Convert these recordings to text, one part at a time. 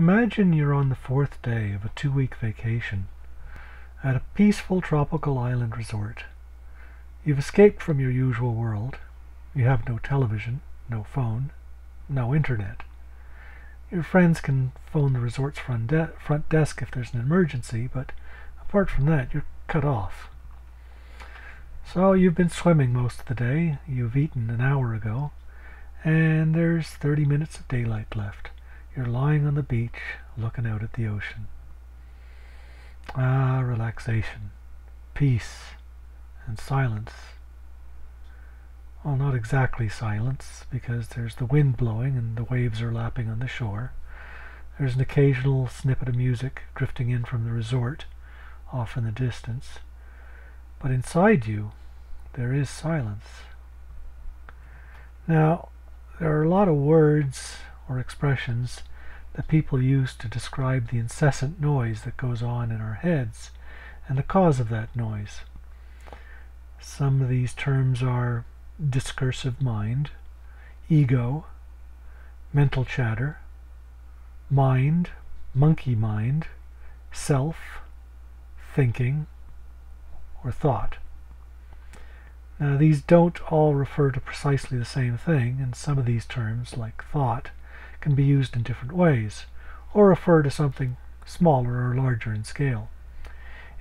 Imagine you're on the fourth day of a 2-week vacation at a peaceful tropical island resort. You've escaped from your usual world. You have no television, no phone, no internet. Your friends can phone the resort's front desk if there's an emergency, but apart from that, you're cut off. So you've been swimming most of the day, you've eaten an hour ago, and there's 30 minutes of daylight left. You're lying on the beach, looking out at the ocean. Ah, relaxation, peace, and silence. Well, not exactly silence, because there's the wind blowing and the waves are lapping on the shore. There's an occasional snippet of music drifting in from the resort, off in the distance. But inside you, there is silence. Now, there are a lot of words or expressions that people use to describe the incessant noise that goes on in our heads and the cause of that noise. Some of these terms are discursive mind, ego, mental chatter, mind, monkey mind, self, thinking, or thought. Now, these don't all refer to precisely the same thing, and some of these terms, like thought, can be used in different ways, or refer to something smaller or larger in scale.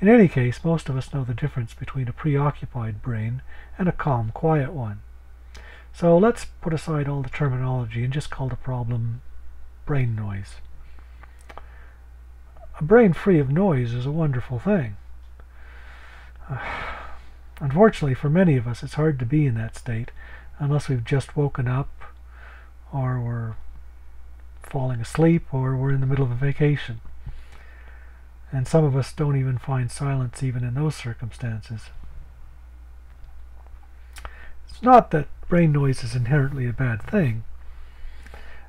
In any case, most of us know the difference between a preoccupied brain and a calm, quiet one. So let's put aside all the terminology and just call the problem brain noise. A brain free of noise is a wonderful thing. Unfortunately, for many of us, it's hard to be in that state unless we've just woken up, or we're falling asleep, or we're in the middle of a vacation. And some of us don't even find silence even in those circumstances. It's not that brain noise is inherently a bad thing.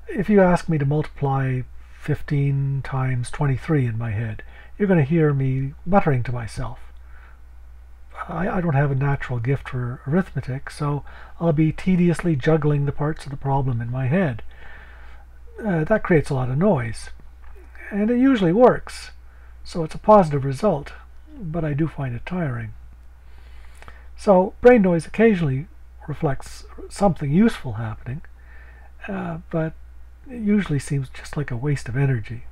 If you ask me to multiply 15 times 23 in my head, you're going to hear me muttering to myself. I don't have a natural gift for arithmetic, so I'll be tediously juggling the parts of the problem in my head. That creates a lot of noise, and it usually works, so it's a positive result, but I do find it tiring. So brain noise occasionally reflects something useful happening, but it usually seems just like a waste of energy.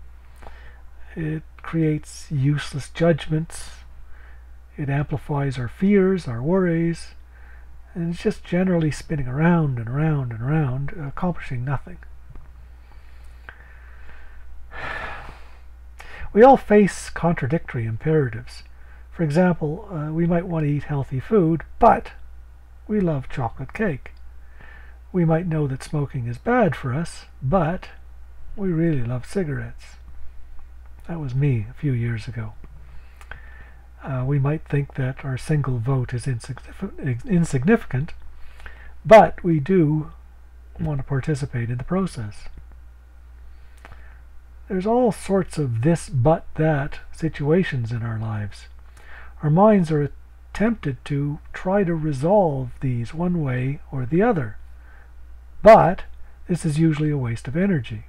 It creates useless judgments. It amplifies our fears, our worries, and it's just generally spinning around and around and around, accomplishing nothing. We all face contradictory imperatives. For example, we might want to eat healthy food, but we love chocolate cake. We might know that smoking is bad for us, but we really love cigarettes. That was me a few years ago. We might think that our single vote is insignificant, but we do want to participate in the process. There's all sorts of this but that situations in our lives. Our minds are tempted to try to resolve these one way or the other, but this is usually a waste of energy.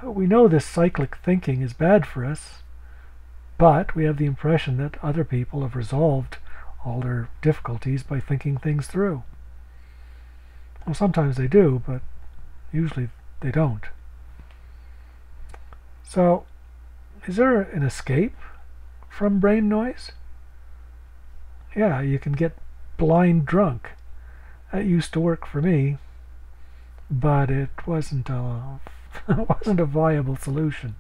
We know this cyclic thinking is bad for us, but we have the impression that other people have resolved all their difficulties by thinking things through. Well, sometimes they do, but usually they don't. So, is there an escape from brain noise? Yeah, you can get blind drunk. That used to work for me, but it wasn't a viable solution.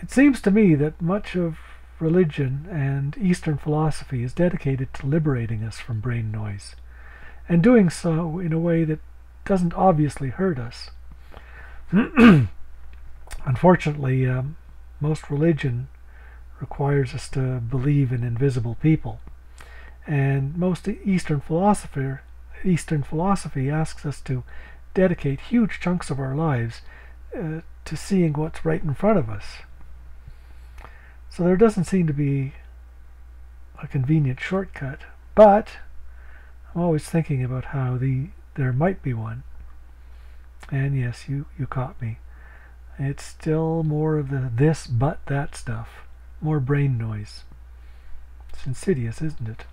It seems to me that much of religion and Eastern philosophy is dedicated to liberating us from brain noise, and doing so in a way that doesn't obviously hurt us. Unfortunately, most religion requires us to believe in invisible people, and most Eastern philosophy asks us to dedicate huge chunks of our lives to seeing what's right in front of us. So there doesn't seem to be a convenient shortcut, but I'm always thinking about how there might be one. And yes, you caught me. It's still more of the this but that stuff. More brain noise. It's insidious, isn't it?